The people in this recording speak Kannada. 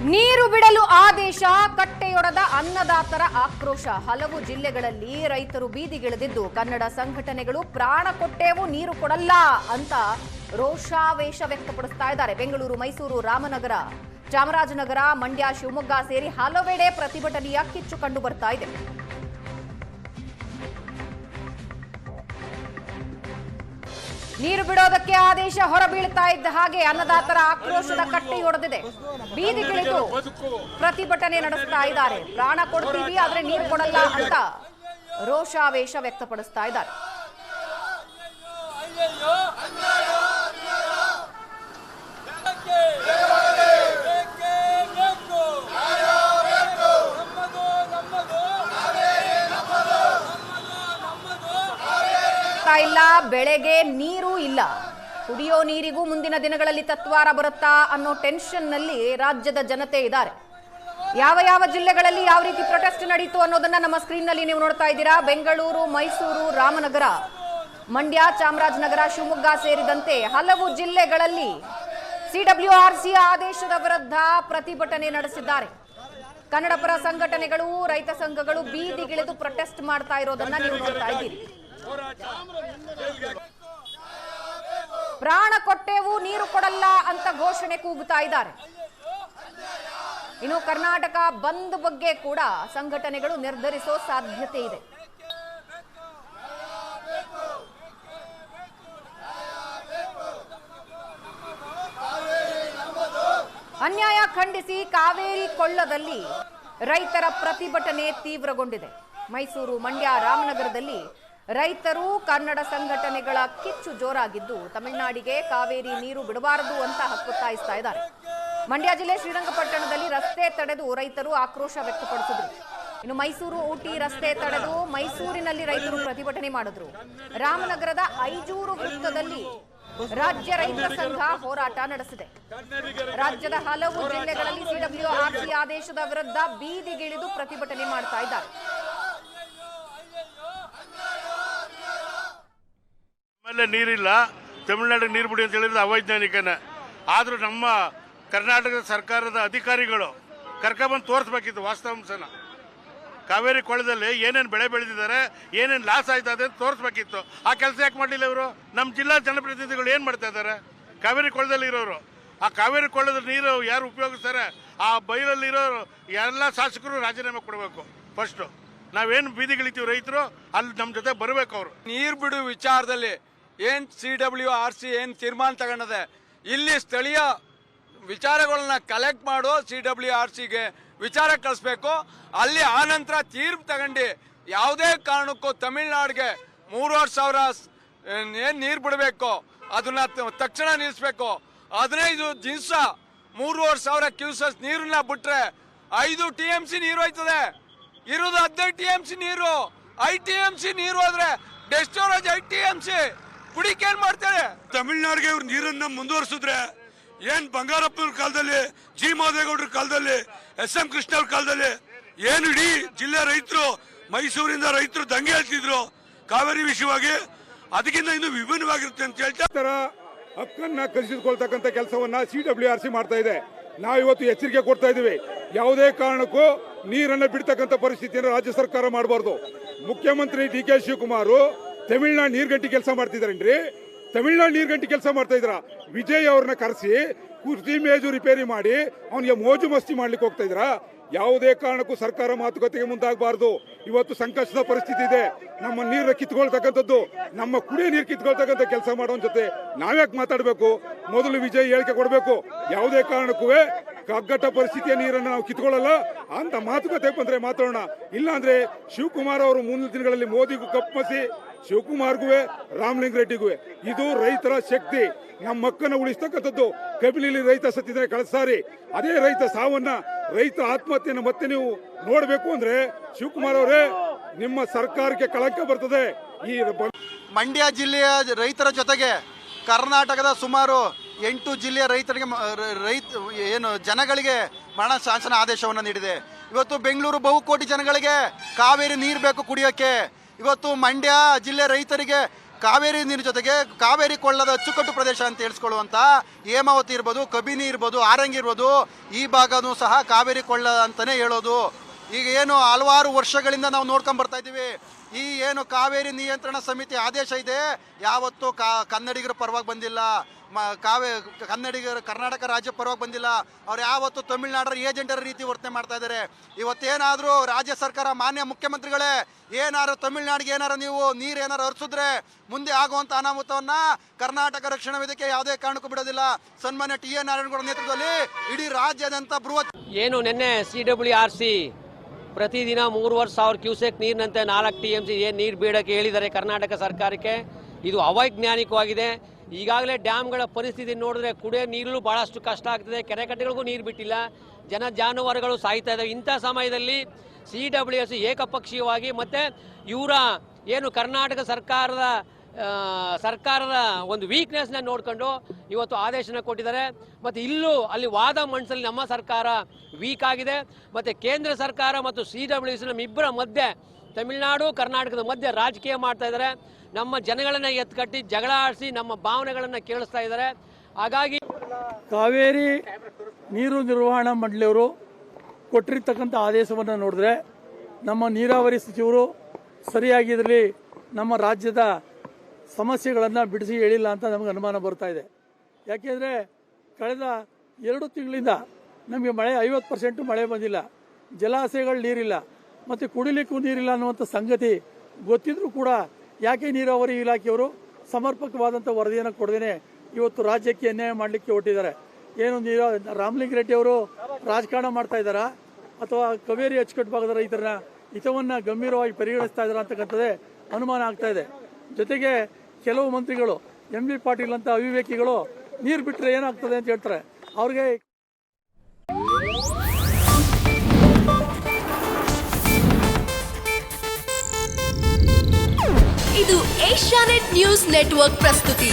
ನೀರು ಬಿಡಲು ಆದೇಶ, ಕಟ್ಟೆಯೊಡೆದ ಅನ್ನದಾತರ ಆಕ್ರೋಶ. ಹಲವು ಜಿಲ್ಲೆಗಳಲ್ಲಿ ರೈತರು ಬೀದಿಗಿಳಿದಿದ್ದು ಕನ್ನಡ ಸಂಘಟನೆಗಳು ಪ್ರಾಣ ಕೊಟ್ಟೇವು ನೀರು ಕೊಡಲ್ಲ ಅಂತ ರೋಷಾವೇಶ ವ್ಯಕ್ತಪಡಿಸ್ತಾ ಇದ್ದಾರೆ. ಬೆಂಗಳೂರು, ಮೈಸೂರು, ರಾಮನಗರ, ಚಾಮರಾಜನಗರ, ಮಂಡ್ಯ, ಶಿವಮೊಗ್ಗ ಸೇರಿ ಹಲವೆಡೆ ಪ್ರತಿಭಟನೆಯ ಕಿಚ್ಚು ಕಂಡು ಬರ್ತಾ ಇದೆ. ನೀರು ಬಿಡೋದಕ್ಕೆ ಆದೇಶ ಹೊರಬೀಳ್ತಾ ಇದ್ದ ಹಾಗೆ ಅನ್ನದಾತರ ಆಕ್ರೋಶದ ಕಟ್ಟೆಯೊಡೆದಿದೆ. ಬೀದಿಗಿಳಿದು ಪ್ರತಿಭಟನೆ ನಡೆಸ್ತಾ ಇದ್ದಾರೆ. ಪ್ರಾಣ ಕೊಡ್ತೀವಿ ಆದ್ರೆ ನೀರು ಕೊಡಲ್ಲ ಅಂತ ರೋಷಾವೇಶ ವ್ಯಕ್ತಪಡಿಸ್ತಾ ಇದ್ದಾರೆ. ಇಲ್ಲ, ಬೆಳೆಗೆ ನೀರು ಇಲ್ಲ, ಕುಡಿಯೋ ನೀರಿಗೂ ಮುಂದಿನ ದಿನಗಳಲ್ಲಿ ತತ್ವಾರ ಬರುತ್ತಾ ಅನ್ನೋ ಟೆನ್ಷನ್ ನಲ್ಲಿ ರಾಜ್ಯದ ಜನತೆ ಇದ್ದಾರೆ. ಯಾವ ಯಾವ ಜಿಲ್ಲೆಗಳಲ್ಲಿ ಯಾವ ರೀತಿ ಪ್ರೊಟೆಸ್ಟ್ ನಡೀತು ಅನ್ನೋದನ್ನ ನಮ್ಮ ಸ್ಕ್ರೀನ್ ನಲ್ಲಿ ನೀವು ನೋಡ್ತಾ ಇದ್ದೀರಾ. ಬೆಂಗಳೂರು, ಮೈಸೂರು, ರಾಮನಗರ, ಮಂಡ್ಯ, ಚಾಮರಾಜನಗರ, ಶಿವಮೊಗ್ಗ ಸೇರಿದಂತೆ ಹಲವು ಜಿಲ್ಲೆಗಳಲ್ಲಿ ಸಿಡಬ್ಲ್ಯೂಆರ್ಸಿ ಆದೇಶದ ವಿರುದ್ಧ ಪ್ರತಿಭಟನೆ ನಡೆಸಿದ್ದಾರೆ. ಕನ್ನಡಪರ ಸಂಘಟನೆಗಳು, ರೈತ ಸಂಘಗಳು ಬೀದಿಗಿಳಿದು ಪ್ರೊಟೆಸ್ಟ್ ಮಾಡ್ತಾ ಇರೋದನ್ನ ನೀವು ನೋಡ್ತಾ ಇದ್ದೀರಿ. ಪ್ರಾಣ ಕೊಟ್ಟೇವು ನೀರು ಕೊಡಲ್ಲ ಅಂತ ಘೋಷಣೆ ಕೂಗುತ್ತಾ ಇದ್ದಾರೆ. ಇನ್ನು ಕರ್ನಾಟಕ ಬಂದ್ ಬಗ್ಗೆ ಕೂಡ ಸಂಘಟನೆಗಳು ನಿರ್ಧರಿಸೋ ಸಾಧ್ಯತೆ ಇದೆ. ಅನ್ಯಾಯ ಖಂಡಿಸಿ ಕಾವೇರಿ ಕೊಳ್ಳದಲ್ಲಿ ರೈತರ ಪ್ರತಿಭಟನೆ ತೀವ್ರಗೊಂಡಿದೆ. ಮೈಸೂರು, ಮಂಡ್ಯ, ರಾಮನಗರದಲ್ಲಿ ರೈತರು, ಕನ್ನಡ ಸಂಘಟನೆಗಳ ಕಿಚ್ಚು ಜೋರಾಗಿದ್ದು ತಮಿಳುನಾಡಿಗೆ ಕಾವೇರಿ ನೀರು ಬಿಡಬಾರದು ಅಂತ ಹಕ್ಕೊತ್ತಾಯಿಸ್ತಾ ಇದ್ದಾರೆ. ಮಂಡ್ಯ ಜಿಲ್ಲೆ ಶ್ರೀರಂಗಪಟ್ಟಣದಲ್ಲಿ ರಸ್ತೆ ತಡೆದು ರೈತರು ಆಕ್ರೋಶ ವ್ಯಕ್ತಪಡಿಸಿದ್ರು. ಇನ್ನು ಮೈಸೂರು, ಊಟಿ ರಸ್ತೆ ತಡೆದು ಮೈಸೂರಿನಲ್ಲಿ ರೈತರು ಪ್ರತಿಭಟನೆ ಮಾಡಿದ್ರು. ರಾಮನಗರದ ಐಜೂರು ವೃತ್ತದಲ್ಲಿ ರಾಜ್ಯ ರೈತ ಸಂಘ ಹೋರಾಟ ನಡೆಸಿದೆ. ರಾಜ್ಯದ ಹಲವು ಜಿಲ್ಲೆಗಳಲ್ಲಿ ಸಿಡಬ್ಲ್ಯೂಆರ್ಸಿ ಆದೇಶದ ವಿರುದ್ಧ ಬೀದಿಗಿಳಿದು ಪ್ರತಿಭಟನೆ ಮಾಡ್ತಾ ಇದ್ದಾರೆ. ನೀರಿಲ್ಲ, ತಮಿಳುನಾಡಿಗೆ ನೀರು ಬಿಡಿ ಅಂತ ಹೇಳಿದ್ರೆ ಅವೈಜ್ಞಾನಿಕನೇ. ಆದರೂ ನಮ್ಮ ಕರ್ನಾಟಕದ ಸರ್ಕಾರದ ಅಧಿಕಾರಿಗಳು ಕರ್ಕೊಂಡ್ಬಂದು ತೋರಿಸ್ಬೇಕಿತ್ತು ವಾಸ್ತವಾಂಶನ. ಕಾವೇರಿ ಕೊಳದಲ್ಲಿ ಏನೇನು ಬೆಳೆ ಬೆಳೆದಿದ್ದಾರೆ, ಏನೇನು ಲಾಸ್ ಆಯ್ತದೆ ಅಂತ ತೋರಿಸ್ಬೇಕಿತ್ತು. ಆ ಕೆಲಸ ಯಾಕೆ ಮಾಡಲಿಲ್ಲ ಇವರು? ನಮ್ಮ ಜಿಲ್ಲಾ ಜನಪ್ರತಿನಿಧಿಗಳು ಏನು ಮಾಡ್ತಾ ಇದ್ದಾರೆ? ಕಾವೇರಿ ಕೊಳದಲ್ಲಿ ಇರೋರು, ಆ ಕಾವೇರಿ ಕೊಳ್ಳದ ನೀರು ಯಾರು ಉಪಯೋಗಿಸ್ತಾರೆ? ಆ ಬೈಲಲ್ಲಿ ಇರೋರು ಎಲ್ಲ ಶಾಸಕರು ರಾಜೀನಾಮೆ ಕೊಡಬೇಕು. ಫಸ್ಟು ನಾವೇನು ಬೀದಿಗಿಳಿತೀವಿ ರೈತರು, ಅಲ್ಲಿ ನಮ್ಮ ಜೊತೆ ಬರಬೇಕು. ಅವರು ನೀರು ಬಿಡು ವಿಚಾರದಲ್ಲಿ ಏನ್ ಸಿಡಬ್ಲ್ಯೂಆರ್ಸಿ ಏನ್ ತೀರ್ಮಾನ ತಗೊಂಡದೆ, ಇಲ್ಲಿ ಸ್ಥಳೀಯ ವಿಚಾರಗಳನ್ನ ಕಲೆಕ್ಟ್ ಮಾಡೋ ಸಿಡಬ್ಲ್ಯೂಆರ್ಸಿಗೆ ವಿಚಾರ ಕಳಿಸ್ಬೇಕು. ಅಲ್ಲಿ ಆನಂತರ ತೀರ್ಪು ತಗೊಂಡು ಯಾವುದೇ ಕಾರಣಕ್ಕೂ ತಮಿಳುನಾಡಿಗೆ 3,500 ಏನ್ ನೀರು ಬಿಡಬೇಕು ಅದನ್ನ ತಕ್ಷಣ ನಿಲ್ಲಿಸಬೇಕು. 15 ದಿವಸ 3,500 ಕ್ಯೂಸೆಸ್ ನೀರನ್ನ ಬಿಟ್ರೆ 5 TMC ನೀರು ಹೋಯ್ತದೆ. ಇರೋದು 15 TMC ನೀರು. 5 TMC ನೀರು ಹೋದ್ರೆ ಡೆಸ್ಟೋರೇಜ್ 5 TMC ಕುಡಿಕೆ ಏನ್ ಮಾಡ್ತಾರೆ? ತಮಿಳುನಾಡಿಗೆ ಇವ್ರು ನೀರನ್ನ ಮುಂದುವರಿಸಿದ್ರೆ ಏನ್ ಬಂಗಾರಪ್ಪನ ಕಾಲದಲ್ಲಿ, ಜಿ ಮಾದೇಗೌಡರ ಕಾಲದಲ್ಲಿ, SM ಕೃಷ್ಣ ಅವ್ರ ಕಾಲದಲ್ಲಿ ಏನು ಇಡೀ ಜಿಲ್ಲೆ ರೈತರು, ಮೈಸೂರಿಂದ ರೈತರು ದಂಗೆ ಹೇಳ್ತಿದ್ರು ಕಾವೇರಿ ವಿಷಯವಾಗಿ. ಅದಕ್ಕಿಂತ ಇನ್ನು ವಿಭಿನ್ನವಾಗಿರುತ್ತೆ ಅಂತ ಹೇಳ್ತಾ ಹಕ್ಕನ್ನ ಕಸಿದುಕೊಳ್ತಕ್ಕಂಥ ಕೆಲಸವನ್ನ ಸಿಡಬ್ಲ್ಯೂಆರ್ಸಿ ಮಾಡ್ತಾ ಇದೆ. ನಾವಿವತ್ತು ಎಚ್ಚರಿಕೆ ಕೊಡ್ತಾ ಇದೀವಿ. ಯಾವುದೇ ಕಾರಣಕ್ಕೂ ನೀರನ್ನು ಬಿಡ್ತಕ್ಕಂಥ ಪರಿಸ್ಥಿತಿಯನ್ನು ರಾಜ್ಯ ಸರ್ಕಾರ ಮಾಡಬಾರ್ದು. ಮುಖ್ಯಮಂತ್ರಿ DK ಶಿವಕುಮಾರ್ ತಮಿಳುನಾಡು ನೀರ್ಗಂಟಿ ಕೆಲಸ ಮಾಡ್ತಿದಾರೇನ್ರಿ? ತಮಿಳುನಾಡು ನೀರ್ಗಂಟಿ ಕೆಲಸ ಮಾಡ್ತಾ ಇದ್ರ. ವಿಜಯ್ ಅವ್ರನ್ನ ಕರೆಸಿ ಕುರ್ಚಿ ಮೇಜು ರಿಪೇರಿ ಮಾಡಿ ಅವನಿಗೆ ಮೋಜು ಮಸ್ತಿ ಮಾಡ್ಲಿಕ್ಕೆ ಹೋಗ್ತಾ ಇದ್ರ. ಯಾವುದೇ ಕಾರಣಕ್ಕೂ ಸರ್ಕಾರ ಮಾತುಕತೆಗೆ ಮುಂದಾಗಬಾರ್ದು. ಇವತ್ತು ಸಂಕಷ್ಟದ ಪರಿಸ್ಥಿತಿ ಇದೆ. ನಮ್ಮ ನೀರನ್ನ ಕಿತ್ಕೊಳ್ತಕ್ಕಂಥದ್ದು, ನಮ್ಮ ಕುಡಿಯೋ ನೀರು ಕಿತ್ಕೊಳ್ತಕ್ಕಂಥ ಕೆಲಸ ಮಾಡೋನ್ ಜೊತೆ ನಾವ್ಯಾಕೆ ಮಾತಾಡಬೇಕು? ಮೊದಲು ವಿಜಯ್ ಹೇಳಿಕೆ ಕೊಡಬೇಕು. ಯಾವುದೇ ಕಾರಣಕ್ಕೂ ಕಗ್ಗಟ್ಟ ಪರಿಸ್ಥಿತಿಯ ನೀರನ್ನು ನಾವು ಕಿತ್ಕೊಳ್ಳಲ್ಲ ಅಂತ ಮಾತುಕತೆ ಬಂದ್ರೆ ಮಾತಾಡೋಣ. ಇಲ್ಲಾಂದ್ರೆ ಶಿವಕುಮಾರ್ ಅವರು ಮುಂದಿನ ದಿನಗಳಲ್ಲಿ ಮೋದಿಗೂ ಕಪ್ಪಸಿ, ಶಿವಕುಮಾರ್ಗೂ, ರಾಮಲಿಂಗ ರೆಡ್ಡಿಗೂ. ಇದು ರೈತರ ಶಕ್ತಿ. ನಮ್ಮ ಮಕ್ಕನ್ನ ಉಳಿಸ್ತಕ್ಕಂಥದ್ದು. ಕಬಿಲಿಲಿ ರೈತ ಸತ್ತಿದ್ರೆ ಕಳಿಸ್ತಾರಿ, ಅದೇ ರೈತ ಸಾವನ್ನ, ರೈತ ಆತ್ಮಹತ್ಯೆಯನ್ನು ಮತ್ತೆ ನೀವು ನೋಡಬೇಕು ಅಂದ್ರೆ ಶಿವಕುಮಾರ್ ಅವರೇ, ನಿಮ್ಮ ಸರ್ಕಾರಕ್ಕೆ ಕಳಂಕ ಬರ್ತದೆ. ಈ ಮಂಡ್ಯ ಜಿಲ್ಲೆಯ ರೈತರ ಜೊತೆಗೆ ಕರ್ನಾಟಕದ ಸುಮಾರು 8 ಜಿಲ್ಲೆಯ ರೈತರಿಗೆ ಜನಗಳಿಗೆ ಮರಣ ಶಾಸನ ಆದೇಶವನ್ನು ನೀಡಿದೆ. ಇವತ್ತು ಬೆಂಗಳೂರು ಬಹುಕೋಟಿ ಜನಗಳಿಗೆ ಕಾವೇರಿ ನೀರು ಬೇಕು ಕುಡಿಯೋಕ್ಕೆ. ಇವತ್ತು ಮಂಡ್ಯ ಜಿಲ್ಲೆ ರೈತರಿಗೆ ಕಾವೇರಿ ನೀರು ಜೊತೆಗೆ ಕಾವೇರಿ ಕೊಳ್ಳದ ಅಚ್ಚುಕಟ್ಟು ಪ್ರದೇಶ ಅಂತ ಹೇಳಿಸ್ಕೊಳ್ಳುವಂಥ ಹೇಮಾವತಿ ಇರ್ಬೋದು, ಕಬಿನಿ ಇರ್ಬೋದು, ಆರಂಗಿ ಇರ್ಬೋದು, ಈ ಭಾಗನೂ ಸಹ ಕಾವೇರಿ ಕೊಳ್ಳ ಅಂತಲೇ ಹೇಳೋದು. ಈಗ ಏನು ಹಲವಾರು ವರ್ಷಗಳಿಂದ ನಾವು ನೋಡ್ಕೊಂಡು ಬರ್ತಾ ಇದ್ದೀವಿ, ಈ ಏನು ಕಾವೇರಿ ನಿಯಂತ್ರಣ ಸಮಿತಿ ಆದೇಶ ಇದೆ ಯಾವತ್ತೂ ಕನ್ನಡಿಗರ ಪರವಾಗಿ ಬಂದಿಲ್ಲ, ಕರ್ನಾಟಕ ರಾಜ್ಯ ಪರವಾಗಿ ಬಂದಿಲ್ಲ. ಅವ್ರು ಯಾವತ್ತು ತಮಿಳುನಾಡರ ಏಜೆಂಟರ ರೀತಿ ವರ್ತನೆ ಮಾಡ್ತಾ ಇದ್ದಾರೆ. ಇವತ್ತೇನಾದರೂ ರಾಜ್ಯ ಸರ್ಕಾರ, ಮಾನ್ಯ ಮುಖ್ಯಮಂತ್ರಿಗಳೇ, ಏನಾದ್ರು ತಮಿಳುನಾಡಿಗೆ ಏನಾರು ನೀವು ನೀರು ಏನಾರು ಹರಿಸಿದ್ರೆ ಮುಂದೆ ಆಗುವಂಥ ಅನಾಹುತವನ್ನ ಕರ್ನಾಟಕ ರಕ್ಷಣಾ ವೇದಿಕೆ ಯಾವುದೇ ಕಾರಣಕ್ಕೂ ಬಿಡೋದಿಲ್ಲ. ಸನ್ಮಾನ್ಯ TN ನಾರಾಯಣಗೌಡ ನೇತೃತ್ವದಲ್ಲಿ ಇಡೀ ರಾಜ್ಯಾದ್ಯಂತ ಬೃಹತ್ ಏನು ನಿನ್ನೆ CWRC ಪ್ರತಿದಿನ 3,500 ಕ್ಯೂಸೆಕ್ ನೀರಿನಂತೆ 4 TMC ಏನು ನೀರು ಬೇಡಕ್ಕೆ ಹೇಳಿದ್ದಾರೆ ಕರ್ನಾಟಕ ಸರ್ಕಾರಕ್ಕೆ, ಇದು ಅವೈಜ್ಞಾನಿಕವಾಗಿದೆ. ಈಗಾಗಲೇ ಡ್ಯಾಮ್ಗಳ ಪರಿಸ್ಥಿತಿ ನೋಡಿದ್ರೆ ಕುಡಿಯೋ ನೀರು ಭಾಳಷ್ಟು ಕಷ್ಟ ಆಗ್ತದೆ, ಕೆರೆ ಕಟ್ಟೆಗಳಿಗೂ ನೀರು ಬಿಟ್ಟಿಲ್ಲ, ಜನ ಜಾನುವಾರುಗಳು ಸಾಯ್ತಾ ಇದ್ದಾವೆ. ಇಂಥ ಸಮಯದಲ್ಲಿ CWRC ಏಕಪಕ್ಷೀಯವಾಗಿ ಮತ್ತು ಇವರ ಏನು ಕರ್ನಾಟಕ ಸರ್ಕಾರದ ಒಂದು ವೀಕ್ನೆಸ್ನ ನೋಡ್ಕೊಂಡು ಇವತ್ತು ಆದೇಶನ ಕೊಟ್ಟಿದ್ದಾರೆ. ಮತ್ತು ಅಲ್ಲಿ ವಾದ ಮಂಡಿಸಲು ನಮ್ಮ ಸರ್ಕಾರ ವೀಕ್ ಆಗಿದೆ. ಮತ್ತು ಕೇಂದ್ರ ಸರ್ಕಾರ ಮತ್ತು CWRC ನಮ್ಮಿಬ್ಬರ ಮಧ್ಯೆ, ತಮಿಳುನಾಡು ಕರ್ನಾಟಕದ ಮಧ್ಯೆ ರಾಜಕೀಯ ಮಾಡ್ತಾ ಇದ್ದಾರೆ. ನಮ್ಮ ಜನಗಳನ್ನ ಎತ್ಕಟ್ಟಿ ಜಗಳ ಆಡಿಸಿ ನಮ್ಮ ಭಾವನೆಗಳನ್ನು ಕೇಳಿಸ್ತಾ ಇದ್ದಾರೆ. ಹಾಗಾಗಿ ಕಾವೇರಿ ನೀರು ನಿರ್ವಹಣಾ ಮಂಡಳಿಯವರು ಕೊಟ್ಟಿರ್ತಕ್ಕಂಥ ಆದೇಶವನ್ನು ನೋಡಿದ್ರೆ ನಮ್ಮ ನೀರಾವರಿ ಸಚಿವರು ಸರಿಯಾಗಿ ಇದರಲ್ಲಿ ನಮ್ಮ ರಾಜ್ಯದ ಸಮಸ್ಯೆಗಳನ್ನು ಬಿಡಿಸಿ ಹೇಳಿಲ್ಲ ಅಂತ ನಮಗೆ ಅನುಮಾನ ಬರ್ತಾ ಇದೆ. ಯಾಕೆಂದರೆ ಕಳೆದ 2 ತಿಂಗಳಿಂದ ನಮಗೆ ಮಳೆ 50% ಮಳೆ ಬಂದಿಲ್ಲ, ಜಲಾಶಯಗಳು ನೀರಿಲ್ಲ, ಮತ್ತು ಕುಡಿಲಿಕ್ಕೂ ನೀರಿಲ್ಲ ಅನ್ನುವಂಥ ಸಂಗತಿ ಗೊತ್ತಿದ್ರೂ ಕೂಡ ಯಾಕೆ ನೀರಾವರಿ ಇಲಾಖೆಯವರು ಸಮರ್ಪಕವಾದಂಥ ವರದಿಯನ್ನು ಕೊಡದೇನೆ ಇವತ್ತು ರಾಜ್ಯಕ್ಕೆ ಅನ್ಯಾಯ ಮಾಡಲಿಕ್ಕೆ ಹೊರಟಿದ್ದಾರೆ. ಏನು ರಾಮಲಿಂಗಾರೆಡ್ಡಿ ಅವರು ರಾಜಕಾರಣ ಮಾಡ್ತಾ ಇದ್ದಾರಾ ಅಥವಾ ಕಾವೇರಿ ಅಚ್ಚುಕಟ್ಟು ಭಾಗದ ರೈತರನ್ನ ಹಿತವನ್ನು ಗಂಭೀರವಾಗಿ ಪರಿಗಣಿಸ್ತಾ ಇದ್ದಾರೆ ಅಂತಕ್ಕಂಥದ್ದೇ ಅನುಮಾನ ಆಗ್ತಾ ಇದೆ. ಜೊತೆಗೆ ಕೆಲವು ಮಂತ್ರಿಗಳು MB ಪಾಟೀಲ್ ಅಂತ ಅವಿವೇಕಿಗಳು ನೀರು ಬಿಟ್ಟರೆ ಏನಾಗ್ತದೆ ಅಂತ ಹೇಳ್ತಾರೆ. ಅವ್ರಿಗೆ ಇದು ಏಷ್ಯಾನೆಟ್ ನ್ಯೂಸ್ ನೆಟ್ವರ್ಕ್ ಪ್ರಸ್ತುತಿ.